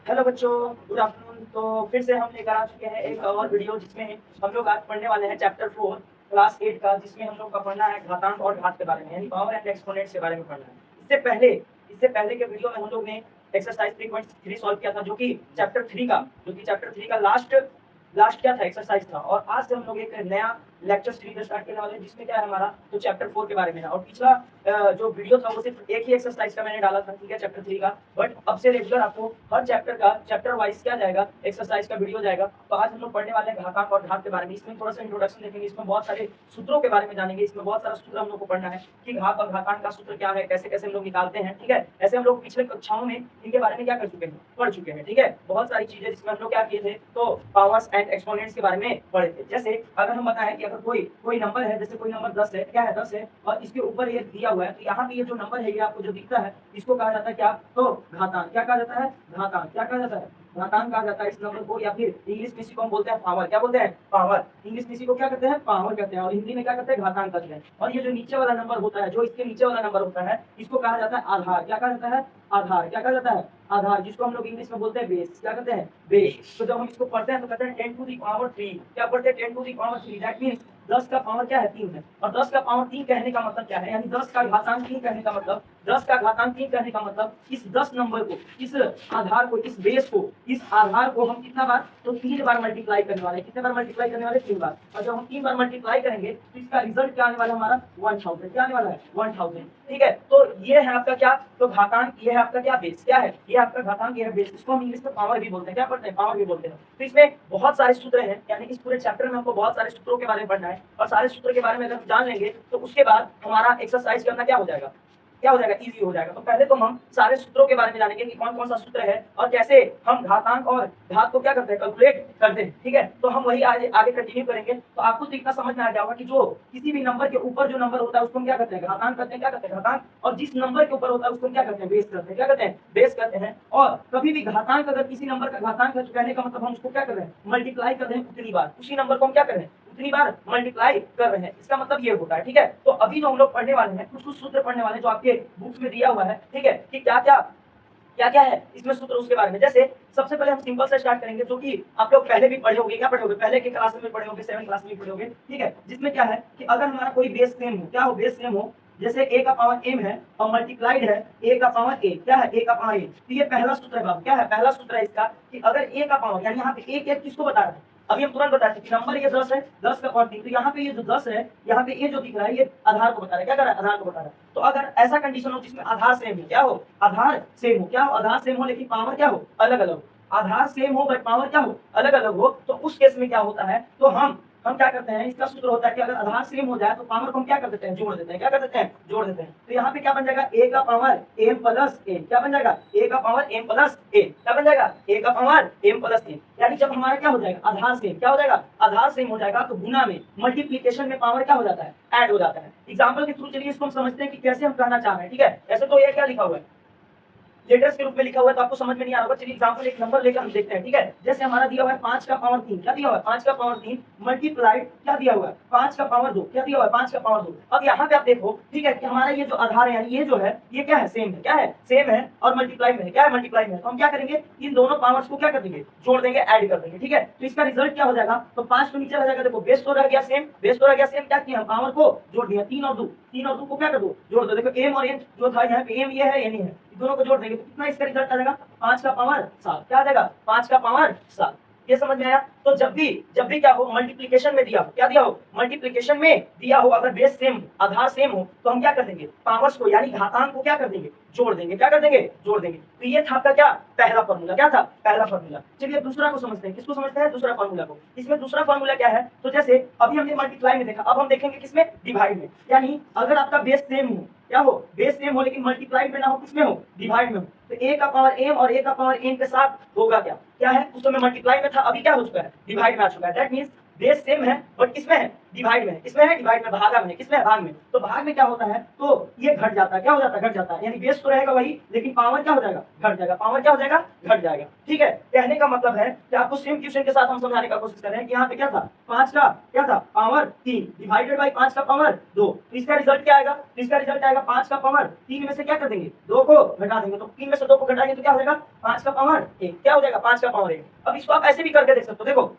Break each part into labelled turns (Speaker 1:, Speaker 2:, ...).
Speaker 1: Hello बच्चों, good afternoon. तो फिर से हम लेकर आ चुके हैं एक और वीडियो जिसमें हम लोग आज पढ़ने वाले हैं चैप्टर 4 क्लास 8 का, जिसमें हम लोग का पढ़ना है घातांक और घात के बारे में, यानी पावर एंड एक्सपोनेंट्स के बारे में पढ़ना है। इससे पहले के वीडियो में हम लोग ने एक्सरसाइज 3.3 सॉल्व किया था, जो कि चैप्टर 3 का लास्ट क्या था, एक्सरसाइज था। और आज से हम लोग एक नया लेक्चर सीरीज स्टार्ट करने वाले हैं, जिसमें क्या है हमारा, तो चैप्टर 4 के बारे में है। और पिछला जो वीडियो था वो सिर्फ एक ही एक्सरसाइज का मैंने डाला था, ठीक है, चैप्टर 3 का। बट अब से रेगुलर आपको हर चैप्टर वाइज क्या जाएगा, एक्सरसाइज का वीडियो जाएगा। तो आज हम लोग पढ़ने वाले हैं घातांक और घात के बारे में। इसमें थोड़ा सा इंट्रोडक्शन देखेंगे, इसमें बहुत सारे सूत्रों के बारे में जानेंगे। इसमें बहुत सारा सूत्र हम लोग को पढ़ना है कि घात और घातांक का सूत्र क्या है, कैसे कैसे हम लोग निकालते हैं, ठीक है। ऐसे हम लोग पिछले कक्षाओं में इनके बारे में क्या कर चुके हैं, पढ़ चुके हैं, ठीक है। बहुत सारी चीजें जिसमें हम लोग क्या किए थे, तो पावर्स एंड एक्सपोनेंट्स के बारे में पढ़े थे। जैसे अगर हम बताएं कि अगर कोई नंबर है, जैसे कोई नंबर 10 है, क्या है 10 है, और इसके ऊपर ये दिया हुआ है, तो यहाँ पे ये जो नंबर है, ये आपको जो दिखता है, इसको कहा जाता है क्या, तो घातांक। क्या कहा जाता है, घातांक। क्या कहा जाता है, घातांक कहा जाता है इस नंबर को। या फिर इंग्लिश में इसी को हम बोलते हैं पावर। क्या बोलते हैं, पावर। इंग्लिश में इसी को क्या कहते हैं, पावर कहते हैं, और हिंदी में क्या कहते हैं, घातांक कहते हैं। और ये जो नीचे वाला नंबर होता है, जो इसके नीचे वाला नंबर होता है, इसको कहा जाता है आधार। क्या कहा जाता है, आधार। क्या कहा जाता है, आधार, जिसको हम लोग इंग्लिश में बोलते हैं बेस। क्या कहते हैं, बेस। तो जब हम इसको पढ़ते हैं तो कहते हैं 10 टू दी पावर 3। क्या पढ़ते हैं, 10 to the power 3। That means 10 का पावर क्या है, 3 है। और 10 का पावर 3 कहने का मतलब क्या है, यानी 10 का घातांक 3 कहने का मतलब, 10 का घातांक 3 कहने का मतलब इस 10 नंबर को, इस आधार को, इस बेस को, इस आधार को हम कितना बार, तो 3 बार मल्टीप्लाई करने वाले। कितने बार मल्टीप्लाई करने वाले, 3 बार। और जब हम 3 बार मल्टीप्लाई करेंगे तो इसका रिजल्ट क्या आने वाला है हमारा, 1000। क्या आने वाला है, 1000, ठीक है। तो ये है आपका क्या, तो घातांक, ये है आपका क्या, बेस। क्या है, ये आपका घातांक, ये है बेस। इसको हम इंग्लिश में पावर भी बोलते हैं। क्या पढ़ते हैं, पावर भी बोलते हैं। तो इसमें बहुत सारे सूत्र हैं, यानी इस पूरे चैप्टर में हमको बहुत सारे सूत्रों के बारे में पढ़ना है। और सारे सूत्र के बारे में अगर हम जान लेंगे तो उसके बाद हमारा एक्सरसाइज करना क्या हो जाएगा, क्या हो जाएगा, इजी हो जाएगा। तो पहले तो हम सारे सूत्रों के बारे में जानेंगे कि कौन कौन सा सूत्र है और कैसे हम घातांक और घात को क्या करते हैं, कैलकुलेट करते हैं, ठीक है। तो हम वही आगे कंटिन्यू करेंगे। तो आपको तो इतना समझ में आ जाएगा कि जो किसी भी नंबर के ऊपर जो नंबर होता है उसको हम क्या करते हैं, घातांक करते हैं। क्या करते हैं, घातांक। और जिस नंबर के ऊपर होता है उसको क्या करते हैं, बेस करते हैं। क्या करते हैं, बेस करते हैं। और कभी भी घातांक, अगर किसी नंबर का घातांक है तो कहने का मतलब हम उसको क्या कर रहे हैं, मल्टीप्लाई कर रहे हैं उतनी बार। उसी नंबर को हम क्या कर रहे हैं, उतनी बार मल्टीप्लाई कर रहे हैं। इसका मतलब ये होता है, ठीक है। तो अभी जो हम लोग पढ़ने वाले हैं, कुछ सूत्र पढ़ने वाले जो आपके बुक्स में दिया हुआ है, ठीक है, कि क्या है इसमें सूत्र, उसके बारे में। जैसे सबसे पहले हम सिंपल से स्टार्ट करेंगे, जो कि आप लोग पहले भी पढ़े होंगे। क्या पढ़े होंगे, पहले के क्लास में पढ़े होंगे, 7 क्लास में पढ़े होंगे, ठीक है। जिसमें क्या है कि अगर हमारा कोई बेस सेम हो, क्या हो, बेस सेम हो, जैसे a का पावर m है और मल्टीप्लाइड है a का पावर a। क्या है, a का पावर a। तो ये पहला सूत्र है बाबू। क्या है, पहला सूत्र है इसका कि अगर a का पावर, यानी यहाँ पे एक किसको बता रहा है, अभी हम तुरंत बताते हैं कि नंबर ये 10 है, 10 का पावर 3। तो यहाँ पे ये जो 10 है, यहाँ पे ये जो दिख रहा है, ये आधार को बता रहा है। क्या कर रहा है, आधार को बता रहा है। तो अगर ऐसा कंडीशन हो जिसमें आधार सेम हो, क्या हो, आधार सेम हो, क्या हो, आधार सेम हो लेकिन पावर क्या हो, अलग अलग हो। आधार सेम हो बट पावर क्या हो, अलग अलग हो। तो उस केस में क्या होता है, तो हम क्या करते हैं, इसका सूत्र होता है कि अगर आधार सेम हो जाए तो पावर को हम क्या कर देते हैं, जोड़ देते हैं। क्या कर देते हैं, जोड़ देते हैं। तो यहाँ पे क्या बन जाएगा, a का पावर m प्लस a। क्या बन जाएगा, a का पावर m प्लस a। क्या बन जाएगा, a का पावर m प्लस a। यानी जब हमारा क्या हो जाएगा, आधार सेम, क्या हो जाएगा, आधार सेम हो जाएगा, तो गुना में, मल्टीप्लीकेशन में पावर क्या हो जाता है, ऐड हो जाता है। एग्जाम्पल के थ्रू चलिए इसको हम समझते हैं कि कैसे हम कहना चाह रहे हैं, ठीक है। ऐसे तो ये क्या लिखा हुआ है, लेटर्स के रूप में लिखा हुआ है, तो आपको समझ में नहीं आ रहा होगा। चलिए एग्जांपल एक नंबर लेकर हम देखते हैं, ठीक है। जैसे हमारा दिया हुआ है 5 का पावर 3। क्या दिया हुआ है, 5 का पावर 3 मल्टीप्लाइड क्या दिया हुआ है, 5 का पावर 2। क्या दिया हुआ है, 5 का पावर 2। अब यहाँ पे आप देखो, ठीक है, कि हमारा ये जो आधार है, यानी ये जो है, ये क्या है, सेम है। क्या है, सेम है और मल्टीप्लाई में है। क्या है, मल्टीप्लाई में है। तो हम क्या करेंगे, इन दोनों पावर्स को क्या कर देंगे, जोड़ देंगे, ऐड कर देंगे, ठीक है। तो इसका रिजल्ट क्या हो जाएगा, तो 5 को नीचे आ जाएगा। देखो बेस तो रह गया सेम, बेस तो रह गया सेम। क्या किया, हम पावर को जोड़ दिया, 3 और 2 को क्या कर दो, जोड़ दो। देखो m और n जो था, यहाँ पे m ये है, ये नहीं है, दोनों को जोड़ देंगे तो कितना इसका रिजल्ट आ जाएगा, 5 का पावर 7। क्या आ जाएगा, 5 का पावर 7। ये समझ में आया। तो जब भी क्या हो, मल्टीप्लिकेशन में दिया हो, क्या दिया हो, मल्टीप्लिकेशन में दिया हो, अगर बेस सेम, आधार सेम हो, तो हम क्या कर देंगे, पावर्स को यानी घातांक को क्या कर देंगे, जोड़ देंगे। क्या कर देंगे, जोड़ देंगे। तो ये था आपका क्या, पहला फॉर्मूला। क्या था, पहला फॉर्मूला। चलिए दूसरा को समझते हैं। किसको समझते हैं, दूसरा फॉर्मूला को। इसमें दूसरा फॉर्मूला क्या है, तो जैसे अभी हमने मल्टीप्लाई में देखा, अब हम देखेंगे किसमें, डिवाइड में। यानी अगर आपका बेस सेम हो, क्या हो, बेस सेम हो लेकिन मल्टीप्लाई में ना हो, किसमें हो, डिवाइड में हो, तो a का पावर m और a का पावर n के साथ होगा क्या, क्या है, उस समय मल्टीप्लाई में था, अभी क्या हो चुका है, डिवाइड में आ चुका है। दैट मींस बेस सेम है बट किसमें है, डिवाइड में है, किसमें है, डिवाइड में, भागा में है, किसमें है, भाग में। तो भाग में क्या होता है, तो ये घट जाता है, क्या हो जाता है, घट जाता है, यानी बेस तो रहेगा वही लेकिन पावर क्या हो जाएगा, घट जाएगा, पावर क्या हो जाएगा, घट जाएगा। ठीक है, कहने का मतलब है कि आपको सेम क्वेश्चन के साथ हम समझाने का कोशिश कर रहे हैं कि यहाँ पे क्या था, 5 का क्या था, पावर 3 डिवाइडेड बाई 5 का पावर 2, तो इसका रिजल्ट क्या आएगा, इसका रिजल्ट आएगा 5 का पावर 3 में से क्या कर देंगे, 2 को घटा देंगे, तो 3 में से 2 को घटाएंगे तो क्या हो जाएगा, 5 का पावर 1, क्या हो जाएगा, 5 का पावर 1। अब इसको आप ऐसे भी करके देख सकते हो, देखो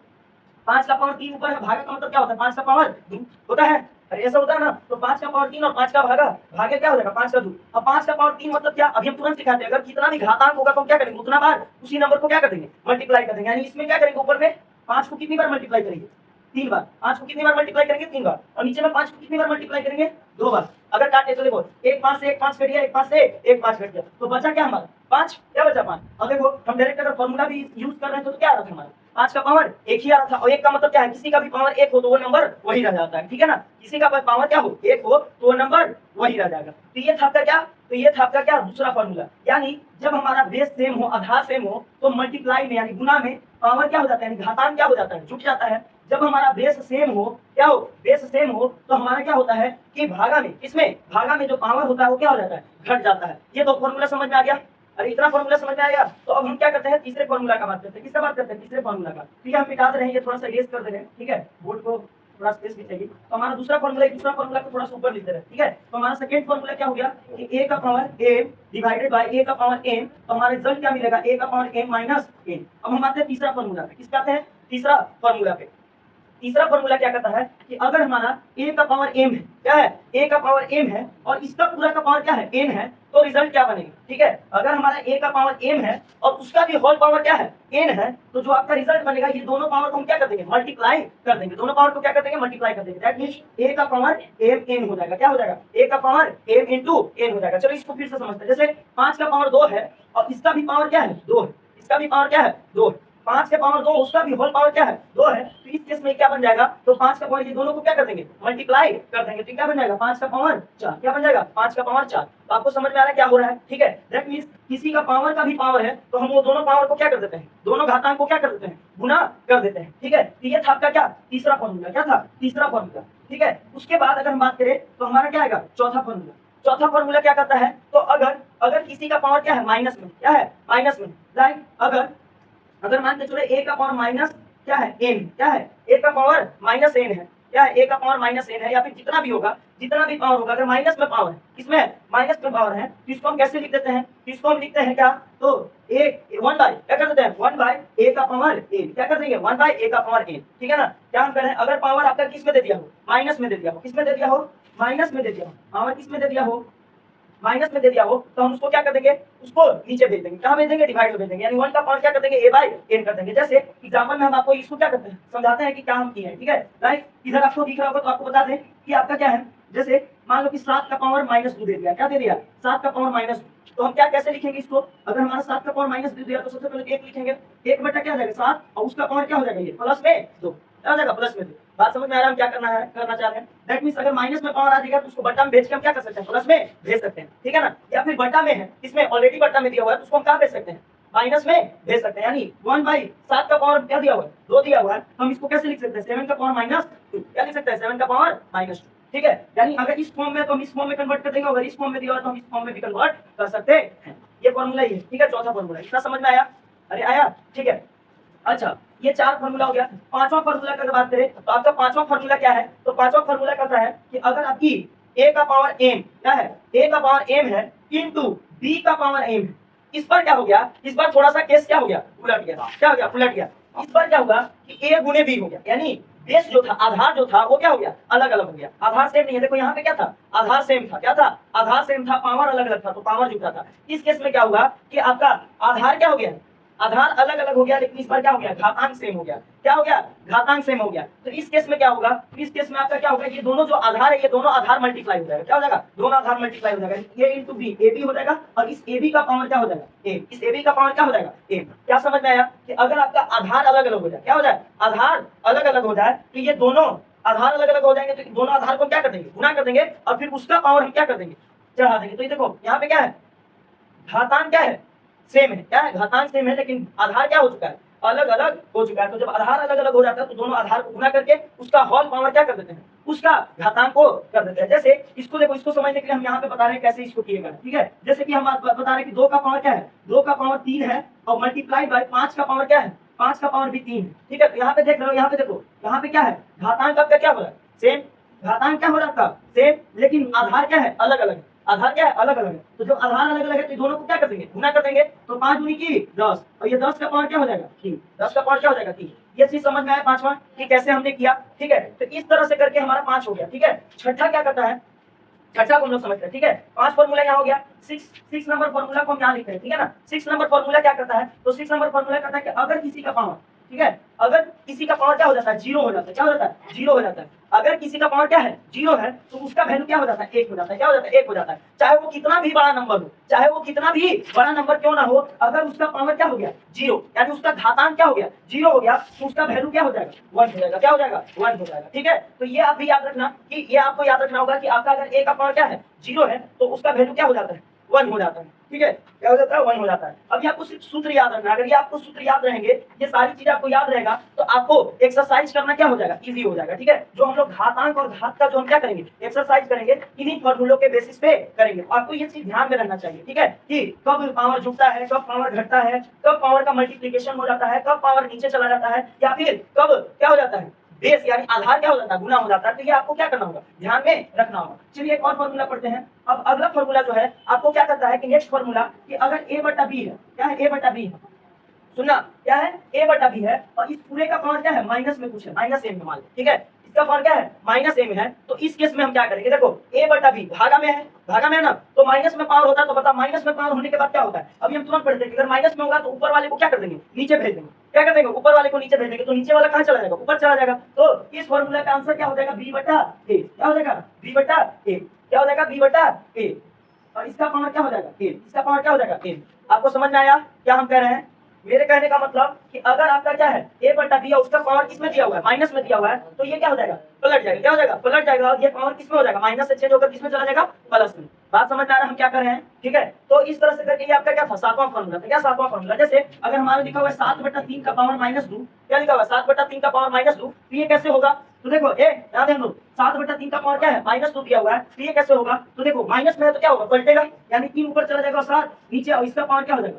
Speaker 1: 5 का पावर 3 ऊपर है, भागा का मतलब क्या होता है, 5 का पावर 2 होता है, अरे ऐसा होता है ना, तो 5 का पावर 3 और 5 का भागा, भागे क्या हो जाएगा, 5 का 2। अब 5 का पावर 3 मतलब क्या, अभी हम तुरंत सिखाते हैं, अगर कितना भी घातांक होगा तो हम क्या करेंगे, उतना बार उसी नंबर को क्या कर देंगे, मल्टीप्लाई कर देंगे, यानी इसमें क्या करेंगे, ऊपर में 5 को कितनी बार मल्टीप्लाई करेंगे, 3 बार, 5 को कितनी बार मल्टीप्लाई करेंगे, 3 बार, और नीचे में 5 को कितनी बार मल्टीप्लाई करेंगे, 2 बार। अगर काटे तो देखो 1 5 से 1 5 कट गया, 1 5 से 1 5 कट गया, तो बचा क्या हमारा 5, क्या बचा 5। अब देखो हम डायरेक्ट अगर फॉर्मूला भी यूज कर रहे हैं तो क्या आ रहा था हमारा, 5 का पावर 1 ही आ रहा था, और 1 का मतलब क्या है, किसी का भी पावर 1 हो तो वो नंबर वही रह जाता है, ठीक है ना, किसी का पावर क्या हो 1 हो तो वो नंबर वही रह जाएगा। तो ये था आपका क्या, तो ये था आपका क्या, दूसरा फॉर्मूला, यानी जब हमारा बेस सेम हो, आधार सेम हो, तो मल्टीप्लाई में यानी गुना में पावर क्या हो जाता है, यानी घातांक क्या हो जाता है, जुट जाता है। जब हमारा बेस सेम हो, क्या हो, बेस सेम हो, तो हमारा क्या होता है कि भागा में, इसमें भागा में जो पावर होता है वो क्या हो जाता है, घट जाता है। ये दो फॉर्मूला समझ में आ गया, अरे इतना फॉर्मूला समझ में आएगा। तो अब हम क्या करते हैं, तीसरे फॉर्मूला का बात करते हैं, किसका बात करते हैं, तीसरे फॉर्मूला का। ठीक है, हम मिटा दे रहे हैं, ये थोड़ा सा इरेज कर दे रहे हैं, ठीक है, बोर्ड को थोड़ा स्पेस भी चाहिए। तो हमारा दूसरा फॉर्मूला, दूसरा फॉर्मूला को थोड़ा सा ऊपर लिख दे रहे हैं, ठीक है। तो हमारा सेकंड फॉर्मूला क्या हो गया कि a का power m divided by a का पावर m, तो हमारा रिजल्ट क्या मिलेगा, a का पावर m माइनस n। अब हम आते हैं तीसरा फॉर्मूला पे, किस पे आते हैं, तीसरा फॉर्मूला पे। तीसरा फॉर्मूला क्या कहता है कि अगर हमारा a का पावर m है, क्या है, a का पावर m है और इसका पूरा का पावर क्या है, n है, तो रिजल्ट क्या बनेगा, ठीक है। अगर हमारा a का पावर m है और उसका भी होल पावर क्या है, n है, तो जो आपका रिजल्ट बनेगा, ये दोनों पावर को हम क्या कर देंगे, मल्टीप्लाई कर देंगे, दोनों पावर को क्या कर देंगे, मल्टीप्लाई कर देंगे। दैट मींस a का पावर m n हो जाएगा, क्या हो जाएगा, a का पावर m into n हो जाएगा। चलो इसको फिर से समझते हैं, जैसे 5 का पावर 2 है और इसका भी पावर क्या है, 2 है, इसका भी पावर क्या है, 2 है, 5 के पावर 2, उसका भी होल पावर क्या है, 2 है, तो इस केस में क्या बन जाएगा, तो 5 का पावर ये दोनों को क्या कर देंगे, मल्टीप्लाई कर देंगे, तो क्या बन जाएगा, 5 का पावर 4, क्या बन जाएगा, 5 का पावर 4। तो आपको समझ में आ रहा है क्या हो रहा है, ठीक है। दैट मींस किसी का पावर का भी पावर है तो हम वो दोनों पावर को क्या कर देते हैं, दोनों घातांक को क्या कर देते हैं, गुना कर देते हैं, ठीक है। तो ये था आपका क्या, तीसरा फॉर्मूला, क्या था, तीसरा फॉर्मूला, ठीक है। उसके बाद अगर हम बात करें तो हमारा क्या आएगा, चौथा फॉर्मूला। चौथा फॉर्मूला क्या करता है, तो अगर किसी का पावर क्या है, माइनस में, क्या है, माइनस में, लाइक अगर मान के चलो a का पावर माइनस क्या है, n, क्या है, a का पावर माइनस n है, क्या है, a का पावर माइनस n है, या फिर जितना भी होगा, जितना भी पावर होगा, अगर माइनस में पावर है, किसमें माइनस में पावर है, तो इसको हम कैसे लिख देते हैं, तो इसको हम लिखते हैं क्या, तो a 1 बाय क्या कर देते हैं, 1 बाय a का पावर n, क्या कर देंगे, 1 बाय a का पावर n, ठीक है ना। क्या हम करें, अगर पावर आपका किस में दे दिया हो, माइनस में दे दिया हो, किस में दे दिया हो, माइनस में दे दिया हो, पावर किस में दे दिया हो, माइनस में दे दिया हो, तो हम उसको क्या कर देंगे, उसको नीचे भेज देंगे, कहाँ भेज देंगे, डिवाइड में भेज देंगे, यानी 1 का पावर क्या कर देंगे, a बाय n कर देंगे। जैसे एग्जांपल में हम आपको इसको क्या करते हैं, समझाते हैं कि क्या हम किए हैं, ठीक है। लाइक इधर आपको दिख रहा होगा तो आपको बता दें कि आपका क्या है, जैसे मान लो कि 7 का पावर -2 दे दिया, क्या दे दिया, 7 का पावर -2, तो हम क्या कैसे लिखेंगे इसको, अगर हमारा 7 का पावर -2 दिया तो सबसे पहले 1 लिखेंगे, 1 बटा क्या हो जाएगा 7, और उसका पावर क्या हो जाएगा, ये प्लस में 2, क्या हो जाएगा, प्लस में 2। बात समझ में आ रहा है, हम क्या करना चाह रहे हैं। दैट मींस अगर माइनस में पावर आ जाएगा तो उसको बटा में भेज के हम क्या कर सकते हैं, प्लस में भेज सकते हैं, ठीक है ना। या फिर बटा में है, इसमें ऑलरेडी बटा में दिया हुआ है तो उसको हम कहाँ भेज सकते हैं, माइनस में भेज सकते हैं, यानी 1 बाई 7 का पावर क्या दिया हुआ है, 2 दिया हुआ है, हम इसको कैसे लिख सकते हैं, 7 का पावर -2, क्या लिख सकते हैं, 7 का पावर -2, ठीक है। यानी अगर इस फॉर्म में तो हम इस फॉर्म में कन्वर्ट कर देंगे, अगर इस फॉर्म में दिया हुआ तो हम इस फॉर्म में भी कन्वर्ट कर सकते हैं। ये फॉर्मूला ही है, ठीक है, चौथा फॉर्मूला। इतना समझ में आया, अरे आया, ठीक है। अच्छा, ये 4 फॉर्मूला हो गया। पांचवा फॉर्मूला की बात करें तो आपका पांचवा फॉर्मूला क्या है, तो पांचवा फॉर्मूला कहता है कि अगर आपकी a का पावर m क्या है, a का पावर m है इनटू b का पावर m है, इस पर क्या हो गया, इस बार थोड़ा सा केस क्या हो गया, उलट गया, क्या हो गया, उलट गया। इस बार क्या होगा कि a गुने b हो गया, यानी बेस जो था, आधार जो था वो क्या हो गया, अलग अलग हो गया, आधार सेम नहीं है। देखो यहाँ पे क्या था, आधार सेम था, क्या था, आधार सेम था, पावर अलग अलग था, तो पावर जुटा था। इस केस में क्या होगा कि आपका आधार क्या हो गया, आधार अलग अलग हो गया, लेकिन इस बार क्या हो गया, घातांक सेम हो गया, क्या हो गया, घातांक सेम हो गया। तो इस केस में क्या होगा, इस केस में आपका क्या होगा, ये दोनों जो आधार है, ये दोनों आधार मल्टीप्लाई हो जाएगा, क्या हो जाएगा, दोनों आधार मल्टीप्लाई हो जाएगा, a into B, A B हो जाएगा, और इस ए बी का पावर क्या हो जाएगा, a, इस ए बी का पावर क्या हो जाएगा, a। क्या समझ में आया कि अगर आपका आधार अलग अलग हो जाए, क्या हो जाए, आधार अलग अलग हो जाए, तो ये दोनों आधार अलग अलग हो जाएंगे, तो दोनों आधार को क्या कर देंगे, गुना कर देंगे, और फिर उसका पावर हम क्या कर देंगे, चढ़ा देंगे। तो ये देखो यहाँ पे क्या है, घातांक क्या है, सेम है, क्या है, घातांक सेम है, लेकिन आधार क्या हो चुका है, अलग अलग हो चुका है। तो जब आधार अलग अलग हो जाता है तो दोनों आधार को गुना करके उसका होल पावर क्या कर देते हैं, उसका घातांक को कर देते हैं। जैसे इसको देखो, इसको समझने के लिए हम यहाँ पे बता रहे हैं कैसे इसको किएगा, ठीक है। जैसे कि हम बता रहे हैं कि 2 का पावर क्या है, 2 का पावर 3 है और मल्टीप्लाइड बाय 5 का पावर क्या है, 5 का पावर भी 3 है, ठीक है। तो यहाँ पे देख रहे हो, यहाँ पे देखो, यहाँ पे क्या है, घातांक आपका क्या हो रहा है, सेम। घातांक क्या हो रहा है आपका, सेम, लेकिन आधार क्या है, अलग अलग है। आधार क्या है, अलग अलग है। तो जब आधार अलग अलग है तो दोनों को क्या कर देंगे, गुना कर देंगे। तो 5 दूनी की 10 और ये 10 का पावर क्या हो जाएगा, 3। 10 का पावर क्या हो जाएगा, 3। ये चीज समझ में आया पांचवा कि कैसे हमने किया, ठीक है। तो इस तरह से करके हमारा 5 हो गया, ठीक है। छठा क्या करता है, छठा को हम लोग समझते हैं, ठीक है। 5 फॉर्मूला यहाँ हो गया। 6 नंबर फॉर्मूला को हम यहाँ लिखते हैं, ठीक है ना। 6 नंबर फॉर्मूला क्या करता है, तो 6 नंबर फॉर्मूला करता है कि अगर किसी का पावर, ठीक है, अगर किसी का पावर क्या हो जाता है, 0 हो जाता है। क्या हो जाता है, 0 हो जाता है। अगर किसी का पावर क्या है, 0 है, तो उसका वैल्यू क्या हो जाता है, 1 हो जाता है। क्या हो जाता है, 1 हो जाता है। चाहे वो कितना भी बड़ा नंबर हो, चाहे वो कितना भी बड़ा नंबर क्यों ना हो, अगर उसका पावर क्या हो गया, 0, यानी उसका घातांक क्या हो गया, 0 हो गया, तो उसका वैल्यू क्या हो जाएगा, 1 हो जाएगा। क्या हो जाएगा, 1 हो जाएगा, ठीक है। तो ये आप भी याद रखना कि ये आपको याद रखना होगा कि आपका अगर a का पावर क्या है, 0 है, तो उसका वैल्यू क्या हो जाता है, 1 हो जाता है, ठीक है। क्या हो जाता है, 1 हो जाता है। अब ये आपको सिर्फ सूत्र याद रखना। अगर ये आपको सूत्र याद रहेंगे, ये सारी चीजें आपको याद रहेगा, तो आपको एक्सरसाइज करना क्या हो जाएगा, इजी हो जाएगा, ठीक है। जो हम लोग घातांक और घात का जो हम क्या करेंगे, एक्सरसाइज करेंगे, इन्हीं फॉर्मूलों के बेसिस पे करेंगे। तो आपको ये चीज ध्यान में रहना चाहिए, ठीक है, कि कब पावर जुड़ता है, कब पावर घटता है, कब पावर का मल्टीप्लीकेशन हो जाता है, कब पावर नीचे चला जाता है, या फिर कब क्या हो जाता है, बेस यानी आधार क्या हो जाता है, गुना हो जाता है। तो ये आपको क्या करना होगा, ध्यान में रखना होगा। चलिए एक और फॉर्मूला पढ़ते हैं। अब अगला फॉर्मूला जो है आपको क्या करता है कि नेक्स्ट फॉर्मूला, कि अगर a बटा b है, क्या है, a बटा b है, सुनना, क्या है, a बटा b है, और इस पूरे का पावर क्या है, माइनस में कुछ है, माइनस m में मान लो, ठीक है। इसका पावर क्या है, माइनस m है। तो इस केस में हम क्या करेंगे, देखो a बटा b भागा में है, भागा में है ना, तो माइनस में पावर होता है। तो बता, माइनस में पावर होने के बाद क्या होता है, अभी हम तुरंत पढ़ते हैं कि अगर माइनस में होगा तो ऊपर वाले को क्या कर देंगे, नीचे भेज देंगे। क्या कर देंगे, ऊपर वाले को नीचे भेज देंगे। तो नीचे वाला कहाँ चला जाएगा, ऊपर चला जाएगा। तो इस फॉर्मूला का आंसर क्या हो जाएगा, b बटा a। क्या हो जाएगा, b बटा a। क्या हो जाएगा, b बटा a। और इसका पावर क्या हो जाएगा, a। इसका पावर क्या हो जाएगा, a। आपको समझ में आया क्या हम कह रहे हैं। मेरे कहने का मतलब कि अगर आपका क्या है, a बटा b, उसका पावर किसमें दिया हुआ है, माइनस में दिया हुआ है, तो ये क्या हो जाएगा, पलट जाएगा। क्या हो जाएगा, पलट जाएगा। और ये पावर किसमें हो जाएगा, माइनस से चेंज होकर किसमें चला जाएगा, प्लस में। बात समझ में आ रहा है हम क्या कर रहे हैं, ठीक है। तो इस तरह से करके ये आपका क्या था, 7वां फॉर्मूला था। क्या 7वां फॉर्मूला, जैसे अगर हमारा लिखा हुआ है 7 बटा 3 का पावर माइनस 2, क्या लिखा हुआ है, 7 बटा 3 का पावर माइनस 2, तो ये कैसे होगा। तो देखो याद है, 7 बटा 3 का पावर क्या है, माइनस 2 दिया हुआ है, तो ये कैसे होगा। तो देखो माइनस में है तो क्या होगा, पलटेगा, यानी 3 ऊपर चला जाएगा और 7 नीचे, और इसका पावर क्या हो जाएगा,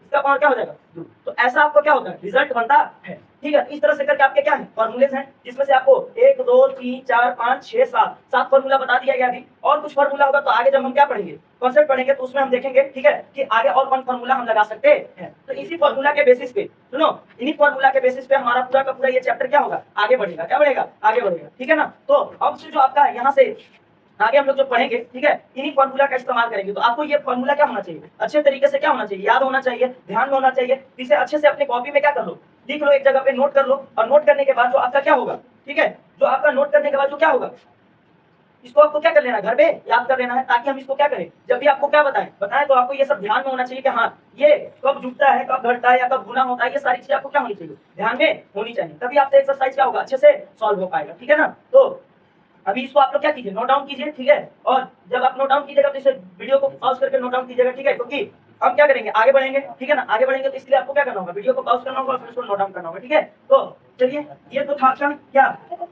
Speaker 1: इसका पावर क्या हो जाएगा, 2। तो ऐसा आपको क्या होता है, रिजल्ट बनता है, ठीक है। इस तरह से करके आपके क्या है, फॉर्मूलेस हैं, जिसमें से आपको 1 2 3 4 5 6 7 फॉर्मूला बता दिया गया। अभी और कुछ फॉर्मूला होगा तो आगे जब हम क्या पढ़ेंगे, कॉन्सेप्ट पढ़ेंगे, तो उसमें हम देखेंगे, ठीक है, कि आगे और कौन फॉर्मूला हम लगा सकते हैं। तो इसी फॉर्मूला के बेसिस पे, सुनो, इन्हीं फॉर्मूला के बेसिस पे हमारा पूरा का पूरा ये चैप्टर क्या होगा, आगे बढ़ेगा। क्या बढ़ेगा, आगे बढ़ेगा, ठीक है ना। तो अब से जो आपका यहाँ से आगे हम लोग जो पढ़ेंगे, ठीक है, इन्हीं फॉर्मूला का इस्तेमाल करेंगे। तो आपको ये फॉर्मूला क्या होना चाहिए, अच्छे तरीके से क्या होना चाहिए, याद होना चाहिए, ध्यान में होना चाहिए। इसे अच्छे से अपने कॉपी में क्या कर लो, लिख लो, एक जगह पे नोट कर लो। और नोट करने के बाद जो आपका क्या होगा, ठीक है, जो आपका नोट करने के बाद जो क्या होगा, इसको आपको क्या कर लेना है, घर पे याद कर लेना है, ताकि हम इसको क्या करें, जब भी आपको क्या बताएं तो आपको ये सब ध्यान में होना चाहिए कि हाँ, ये कब जुटता है, कब घटता है, या कब गुना होता है, ये सारी चीजें आपको क्या होनी चाहिए, ध्यान में होनी चाहिए। तभी आपसे एक्सरसाइज क्या होगा, अच्छे से सॉल्व हो पाएगा, ठीक है ना। तो अभी इसको आप लोग क्या कीजिए, नोट डाउन कीजिए, ठीक है। और जब आप नोट डाउन कीजिएगा तो इसे वीडियो को पॉज करके नोट डाउन कीजिएगा, ठीक है, क्योंकि हम क्या करेंगे, आगे बढ़ेंगे, ठीक है ना। आगे बढ़ेंगे तो इसलिए आपको क्या करना होगा, वीडियो को पॉज करना होगा, फिर उसको नोट डाउन करना होगा, ठीक है। तो चलिए, ये तो था आपका क्या,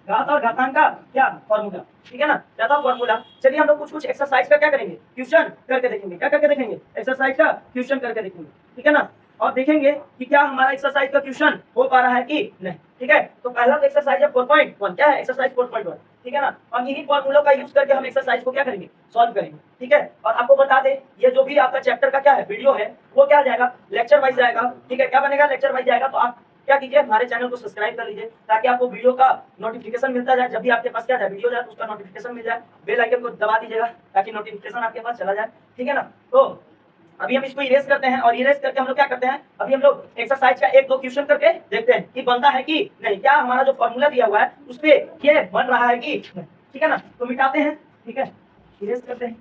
Speaker 1: घात और घातांक का क्या फॉर्मूला, ठीक है ना, क्या था फॉर्मूला। चलिए हम लोग कुछ एक्सरसाइज का क्या करेंगे, क्वेश्चन करके देखेंगे। क्या करके देखेंगे, एक्सरसाइज का क्वेश्चन करके देखेंगे, ठीक है ना। और देखेंगे कि क्या हमारा एक्सरसाइज का क्वेश्चन हो पा रहा है कि नहीं, ठीक है। तो पहला तो एक्सरसाइज है 4.1, क्या है, एक्सरसाइज 4.1, ठीक है ना। हम इन्हीं फॉर्मूलों का यूज करके हम एक्सरसाइज को क्या करेंगे, सॉल्व करेंगे, ठीक है। और आपको बता दें, ये जो भी आपका चैप्टर का क्या है, वीडियो है, वो क्या जाएगा, लेक्चर वाइज जाएगा, ठीक है। क्या बनेगा, लेक्चर वाइज जाएगा। तो आप क्या कीजिए, हमारे चैनल को सब्सक्राइब कर लीजिए, ताकि आपको वीडियो का नोटिफिकेशन मिलता जाए। जब भी आपके पास क्या जाए, वीडियो जाए, तो उसका नोटिफिकेशन मिल जाए। बेल आइकन को दबा दीजिएगा ताकि नोटिफिकेशन आपके पास चला जाए, ठीक है ना। तो अभी हम इसको इरेज करते हैं, और इरेज करके हम लोग क्या करते हैं, अभी हम लोग एक्सरसाइज का 1 2 क्वेश्चन करके देखते हैं कि बनता है कि नहीं, क्या हमारा जो फॉर्मूला दिया हुआ है उस पे ये बन रहा है कि नहीं, ठीक है ना। तो मिटाते हैं, ठीक है, इरेज करते हैं।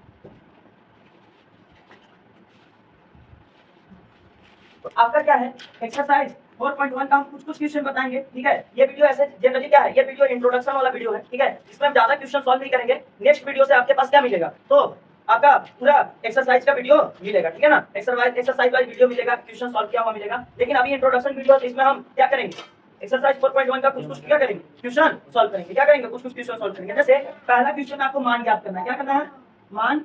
Speaker 1: तो आपका क्या है, एक्सरसाइज 4.1 का हम कुछ क्वेश्चन बताएंगे, ठीक है। ये वीडियो ऐसे जनरली क्या है, ये वीडियो इंट्रोडक्शन वाला वीडियो है, ठीक है। इसमें हम ज्यादा क्वेश्चन सॉल्व नहीं करेंगे। नेक्स्ट वीडियो से आपके पास क्या मिलेगा, तो आपका पूरा एक्सरसाइज का वीडियो मिलेगा, ठीक है ना, एक्सरसाइज वाला वीडियो मिलेगा, क्वेश्चन सॉल्व किया हुआ मिलेगा। लेकिन अभी इंट्रोडक्शन वीडियो, इसमें हम क्या करेंगे, एक्सरसाइज 4.1 का कुछ क्या करेंगे, क्वेश्चन सॉल्व करेंगे। क्या करेंगे, कुछ क्वेश्चन सॉल्व करेंगे। जैसे पहला क्वेश्चन आपको मान ज्ञात करना है। क्या करना है, मान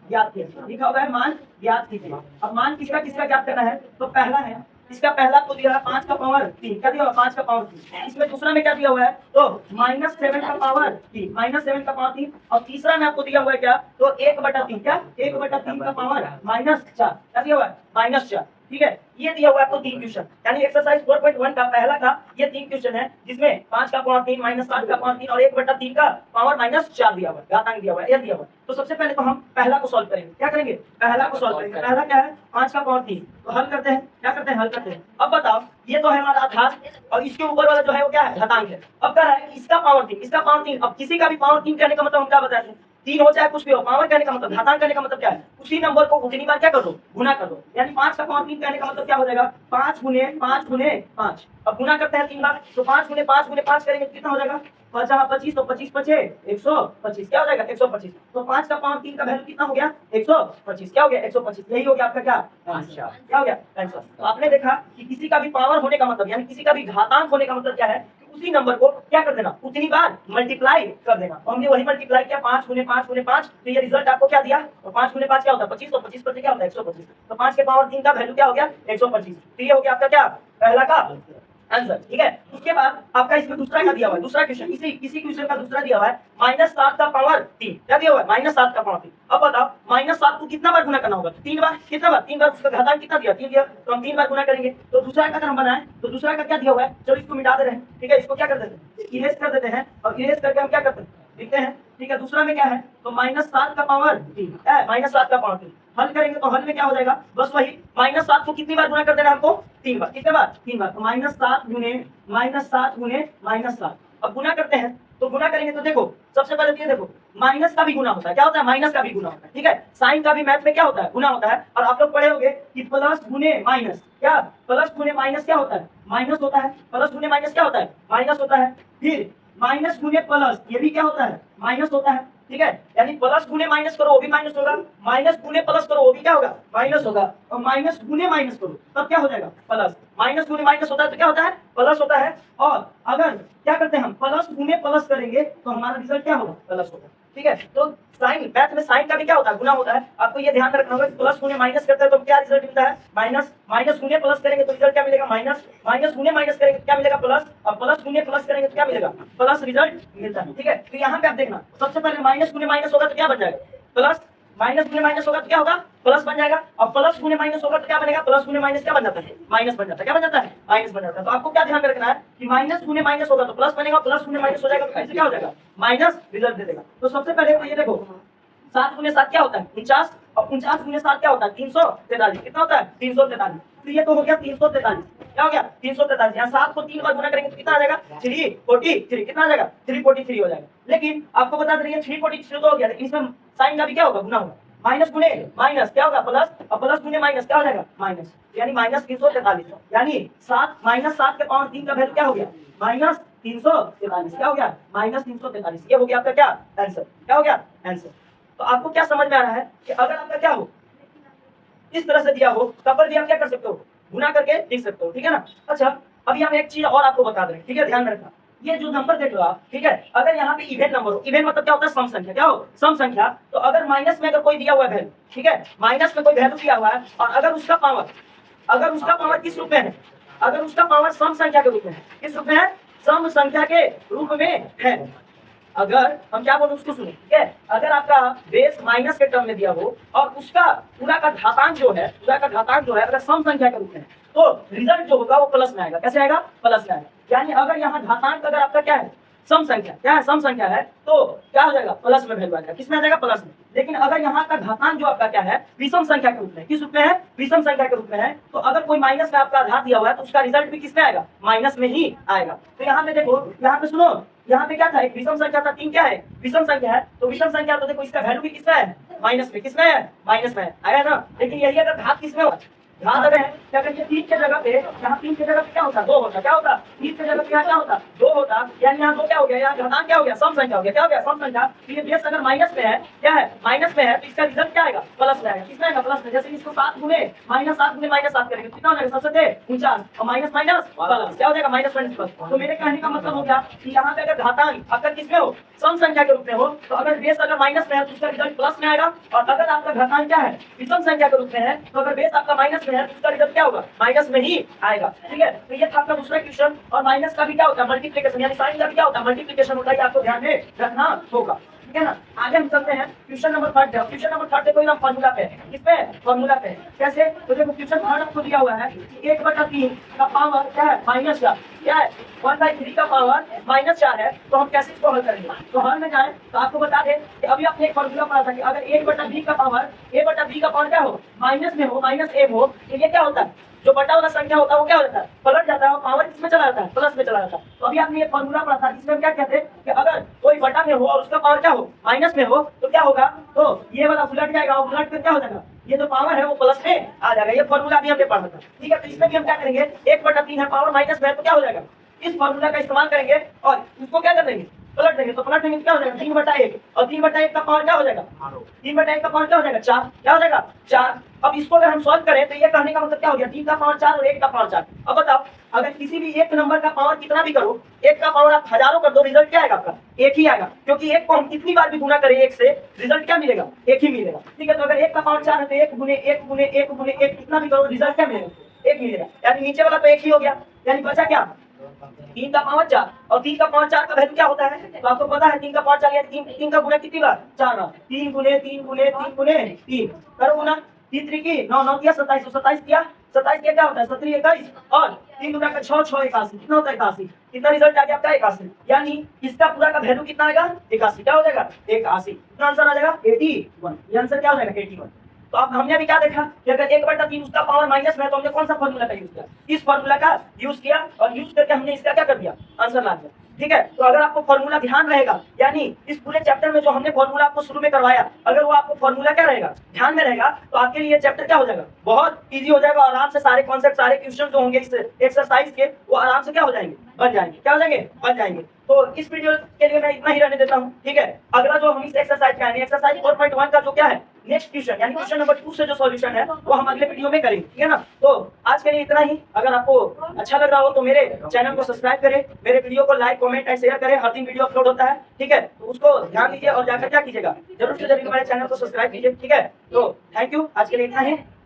Speaker 1: ज्ञात कीजिए, लिखा हुआ है मान ज्ञात कीजिए। अब मान किसका किसका ज्ञात करना है, तो पहला है, इसका पहला को दिया है 5 का पावर 3, क्या दिया हुआ 5 का पावर 3। इसमें दूसरा में क्या दिया हुआ है, तो -7 का पावर 3, -7 का पावर 3। और तीसरा में आपको दिया हुआ है क्या, तो 1/3, क्या 1/3 का पावर -4, क्या दिया हुआ है -4, ठीक है। ये दिया हुआ है आपको 3 क्वेश्चन, यानी एक्सरसाइज 4.1 का पहला का ये 3 क्वेश्चन है, जिसमें 5 का पावर 3, -7 का पावर 3 और 1/3 का पावर -4 दिया हुआ है, घातांक दिया हुआ है, ये दिया हुआ है। तो सबसे पहले तो हम पहला को सॉल्व करेंगे। क्या करेंगे, पहला को सॉल्व करेंगे। पहला क्या है, 5 का पावर 3, तो हल करते हैं। क्या करते हैं, हल करते हैं। अब बताओ, ये तो है हमारा आधार और इसके ऊपर वाला जो है वो क्या है, घातांक है। अब कह रहा है इसका पावर 3, इसका पावर 3। अब किसी का भी पावर 3 कहने का मतलब हम क्या बताते हैं, 3 हो चाहे कुछ भी हो, पावर कहने का मतलब, घातांक कहने का मतलब क्या है, उसी नंबर को उतनी बार क्या कर दो, गुना कर दो। यानी 5 का पावर 3 कहने का मतलब क्या हो जाएगा, 5 गुने 5 गुने 5। अब गुना करते हैं 3 बार, तो 5 गुने 5 गुने 5 करेंगे तो कितना हो जाएगा, 25, तो 25 पचे 125, क्या हो जाएगा 125। तो 5 का पावर 3 का वैल्यू कितना हो गया, 125, क्या हो गया 125। यही हो गया आपका क्या आंसर, क्या हो गया आंसर। तो आपने देखा कि किसी का भी पावर होने का मतलब, यानी किसी का भी घातांक होने का मतलब क्या है, उसी नंबर को क्या कर देना, उतनी बार मल्टीप्लाई कर देना। तो हमने वही मल्टीप्लाई किया, 5 गुने 5 गुने 5, तो ये रिजल्ट आपको क्या दिया, तो 5 गुने 5 क्या होता है 25, तो 25 पर क्या होता है 125। तो 5 के पावर 3 का वैल्यू क्या हो गया 125। तो ये हो गया आपका क्या, पहला का आंसर, ठीक है। उसके बाद आपका इसमें दूसरा का दिया हुआ है, दूसरा क्वेश्चन, इसी क्वेश्चन का दूसरा दिया हुआ है, -7 का पावर 3, क्या दिया हुआ है -7 का पावर 3। अब बताओ -7 को कितना बार गुना करना होगा, 3 बार। कितना बार, 3 बार। उसका घातांक कितना दिया, 3 दिया, तो हम 3 बार गुना करेंगे। तो दूसरा का अगर हम बनाए, तो दूसरा का क्या दिया हुआ है, चलो इसको मिटा दे रहे हैं, ठीक है। इसको क्या कर देते हैं, इरेज कर देते हैं, और इरेज करके हम क्या करते हैं, लिखते हैं, ठीक है। दूसरा में क्या है, तो -7 का पावर 3 है, -7 का पावर 3। हल करेंगे तो हल में क्या हो जाएगा, बस वही -7 को कितनी बार गुना कर देना हमको, 3 बार। कितने बार, 3 बार। तो -7 गुने -7। अब गुना करते हैं, तो गुना करेंगे तो देखो, सबसे पहले तो ये देखो, माइनस का भी गुना होता है। क्या होता है, माइनस का भी गुना होता है, ठीक है। साइन का भी मैथ में क्या होता है, गुना होता है। और आप लोग पढ़े होंगे कि प्लस गुने माइनस, क्या प्लस गुने माइनस क्या होता है, माइनस होता है। प्लस गुने माइनस क्या होता है, माइनस होता है। फिर माइनस गुने प्लस, ये भी क्या होता है, माइनस होता है, ठीक है। यानी प्लस गुने माइनस करो वो भी माइनस होगा, माइनस गुने प्लस करो वो भी क्या होगा, माइनस होगा। और माइनस गुने माइनस करो तब क्या हो जाएगा, प्लस। माइनस गुने माइनस होता है तो क्या होता है, प्लस होता है। और अगर क्या करते हैं हम, प्लस गुने प्लस करेंगे तो हमारा रिजल्ट क्या होगा, प्लस होगा, ठीक है। तो साइन, मैथ में साइन का भी क्या होता है, गुना होता है। आपको ये ध्यान रखना होगा, प्लस गुने माइनस करते हैं तो क्या रिजल्ट मिलता है, माइनस। माइनस गुने प्लस करेंगे तो रिजल्ट क्या मिलेगा, माइनस। माइनस गुने माइनस करेंगे तो क्या मिलेगा, प्लस। और प्लस गुने प्लस करेंगे तो क्या मिलेगा, प्लस रिजल्ट मिलता है, ठीक है। तो यहाँ पे आप देखना, सबसे पहले माइनस गुने माइनस होगा तो क्या बन जाएगा, प्लस। माइनस गुने माइनस होगा तो क्या होगा, प्लस बन जाएगा। और प्लस गुने माइनस होगा तो क्या बनेगा, प्लस गुने माइनस क्या बन जाता है, माइनस बन जाता है। क्या बन जाता है, माइनस बन जाता है। तो आपको क्या ध्यान रखना है कि माइनस गुने माइनस होगा तो प्लस बनेगा, प्लस गुने माइनस हो जाएगा तो कैसे क्या हो जाएगा, माइनस रिजल्ट दे देगा। तो सबसे पहले तो ये देखो, 7 गुने 7 क्या होता है 49, और 49 गुने 7 क्या होता है 343। कितना होता है 343। तो ये तो हो गया 343, क्या हो गया 343। यहाँ 7 को 3 बार गुना करेंगे तो कितना आ जाएगा 343। कितना आ जाएगा 343 हो जाएगा। लेकिन आपको बता दें 343 तो हो गया, लेकिन इसमें साइन का भी क्या होगा, गुना होगा। माइनस गुने माइनस क्या होगा, प्लस। और प्लस गुने माइनस क्या हो जाएगा, माइनस। यानी -343। यानी 7 -7 के पावर 3 का वैल्यू क्या हो गया, -343। क्या हो गया, -343। ये हो गया आपका क्या आंसर, क्या हो गया आंसर। तो आपको क्या समझ में आ रहा है कि अगर आपका क्या हो, इस तरह से दिया हो तब पर भी आप क्या कर सकते हो, गुना करके लिख सकते हो, ठीक है ना। अच्छा, अभी हम एक चीज और आपको बता दें, ठीक है, ध्यान में रखना। ये जो नंबर देख लो आप, ठीक है, अगर यहाँ पे इवेन नंबर हो, इवेन मतलब क्या होता है, सम संख्या। क्या हो, सम संख्या। तो अगर माइनस में अगर कोई दिया हुआ है वैल्यू, ठीक है, माइनस में कोई वैल्यू दिया हुआ है, और अगर उसका पावर किस रूप में है, अगर उसका पावर सम संख्या के रूप में है, किस रूप में है, सम संख्या के रूप में है। अगर हम क्या बोले उसको सुनिए, ठीक है। अगर आपका बेस माइनस के टर्म में दिया हो और उसका पूरा का घातांक जो है, अगर सम संख्या के रूप में है, तो रिजल्ट जो होगा वो प्लस में आएगा। कैसे आएगा, प्लस में आएगा। यानी अगर यहाँ घातांक अगर आपका क्या है, सम संख्या, क्या है, सम संख्या है, तो क्या हो जाएगा, प्लस में वैल्यू आ जाएगा। किसमें आ जाएगा, प्लस में। लेकिन अगर यहाँ का घातांक जो आपका क्या है, विषम संख्या के रूप में, किस रूप में है, विषम संख्या के रूप में है, तो अगर कोई माइनस में आपका आधार दिया हुआ है तो उसका रिजल्ट भी किसमें आएगा, माइनस में ही आएगा। तो यहाँ पे देखो, यहाँ पे सुनो, यहाँ पे क्या था, एक विषम संख्या था, 3 क्या है, विषम संख्या है। तो विषम संख्या तो देखो इसका वैल्यू भी किसमें है, माइनस में। किसमें है, माइनस में आया ना। लेकिन यही अगर घात किसमें हो, घात अगर है क्या करेंगे 3 के जगह पे, यहाँ 3 के जगह पे क्या होता 2 होता, क्या होता 3 के जगह पे यहाँ क्या होता 2 होता, यानी यहाँ 2 क्या हो गया, यहाँ घातांक क्या हो गया सम संख्या हो गया, क्या हो गया सम संख्या। तो ये बेस अगर माइनस में है, क्या है माइनस में है, तो इसका रिजल्ट क्या आएगा प्लस में आएगा, कितना आएगा प्लस में। जैसे इसको 7 गुने -7 करेंगे कितना हो जाएगा, 7 से 49 और माइनस माइनस प्लस क्या हो जाएगा माइनस प्लस। तो मेरे कहने का मतलब हो गया कि यहाँ पे अगर घातांक अगर किसमें हो सम संख्या के रूप में हो, तो अगर बेस अगर माइनस में है तो उसका रिजल्ट प्लस में आएगा, और अगर आपका घातांक क्या है विषम संख्या के रूप में है, तो अगर बेस आपका माइनस में है तो उसका रिजल्ट क्या होगा माइनस में ही आएगा। ठीक है, तो ये था आपका दूसरा क्वेश्चन। और माइनस का भी क्या होता है मल्टीप्लिकेशन, यानी साइन का भी क्या होता है मल्टीप्लिकेशन होता है, आपको ध्यान में रखना होगा। ठीक है ना, आगे हम चलते हैं क्वेश्चन नंबर 3। क्वेश्चन नंबर 3 देखो एकदम फार्मूला पे है, किस पे फार्मूला पे है, कैसे तो देखो क्वेश्चन 3 आपको दिया हुआ है 1/3 का पावर क्या है माइनस का, क्या है 1/3 का पावर -4 है। तो हम कैसे इसको हल करेंगे, तो हल में जाए तो आपको बता दें कि अभी आपने एक फार्मूला पढ़ा था कि अगर 1/b का पावर क्या हो माइनस में हो -a हो, तो ये क्या होता है जो बटा वाला संख्या होता है वो क्या हो जाता है पलट जाता है और पावर किसमें चला जाता है प्लस में चला जाता है। तो अभी आपने ये फार्मूला पढ़ा था जिसमें हम क्या कहते हैं कि अगर कोई बटा में हो और उसका पावर क्या हो माइनस में हो तो क्या होगा, तो ये वाला उलट जाएगा और उलट कर क्या हो जाएगा ये जो पावर है वो प्लस में आ जाएगा। ये फार्मूला भी हमने पढ़ा था। ठीक है, तो इसमें भी हम क्या करेंगे 1/3 है पावर माइनस में है तो क्या हो जाएगा इस फार्मूला का इस्तेमाल करेंगे और इसको क्या कर देंगे पलट देंगे। तो पलट देंगे क्या हो जाएगा 3/1 और 3/1 का पावर क्या हो जाएगा 3/1 का पावर क्या हो जाएगा 4, क्या हो जाएगा 4। अब इसको अगर हम सॉल्व करें तो ये कहने का मतलब क्या हो गया 3 का पावर 4 और 1 का पावर 4। अब बताओ अगर किसी भी एक नंबर का पावर कितना भी करो, एक का पावर आप हजारों कर दो रिजल्ट क्या आएगा आपका एक ही आएगा, क्योंकि एक को हम कितनी बार भी गुना करें एक से रिजल्ट क्या मिलेगा एक ही मिलेगा। ठीक है, तो अगर 1 का पावर 4 है तो 1 गुने 1 गुने 1 गुने 1 कितना भी करो रिजल्ट क्या मिलेगा एक मिलेगा, यानी नीचे वाला तो एक ही हो गया, यानी बचा क्या 3 का पावर 4 और 3 का पावर 4 का वैल्यू क्या होता है तो आपको पता है 3 का पावर 4 यानी 3 का गुना कितनी बार 4 बार, 3 गुने 3 गुने 3 गुने 3 करो गुना 3 3 की 9 9 किया 27 तो 27 किया 27 किया क्या होता है 17 21 और 3 गुना का 6 6 81 कितना होता है 81। कितना रिजल्ट आ गया आपका 81, यानी इसका पूरा का वैल्यू कितना आएगा 81, क्या हो जाएगा 81। कितना आंसर आ जाएगा 81। ये आंसर क्या हो जाएगा 81। तो अब हमने अभी क्या देखा कि अगर 1/3 उसका पावर माइनस में है तो हमने कौन सा फार्मूला का यूज किया इस फार्मूला का यूज किया और यूज करके हमने इसका क्या कर दिया आंसर ला दिया। ठीक है, तो अगर आपको फार्मूला ध्यान रहेगा, यानी इस पूरे चैप्टर में जो हमने फार्मूला आपको शुरू में करवाया अगर वो आपको फार्मूला क्या रहेगा ध्यान में रहेगा तो आपके लिए चैप्टर क्या हो जाएगा बहुत इजी हो जाएगा। आराम से सारे कॉन्सेप्ट सारे क्वेश्चन जो होंगे इस एक्सरसाइज के वो आराम से क्या हो जाएंगे बन जाएंगे, क्या हो जाएंगे बन जाएंगे। तो इस वीडियो के लिए मैं इतना ही रहने देता हूँ। ठीक है, अगला जो हम इस एक्सरसाइज का एक्सरसाइज 4.1 का जो क्या है नेक्स्ट क्वेश्चन यानी क्वेश्चन नंबर 2 से जो सॉल्यूशन है वो हम अगले वीडियो में करेंगे। ठीक है ना, तो आज के लिए इतना ही। अगर आपको अच्छा लग रहा हो तो मेरे चैनल को सब्सक्राइब करें, मेरे वीडियो को लाइक कमेंट एंड शेयर करें, हर दिन वीडियो अपलोड होता है। ठीक है, तो उसको ध्यान दीजिए और जाकर क्या कीजिएगा जरूर से जरूर हमारे चैनल को सब्सक्राइब कीजिए। ठीक है, तो थैंक यू, आज के लिए इतना ही।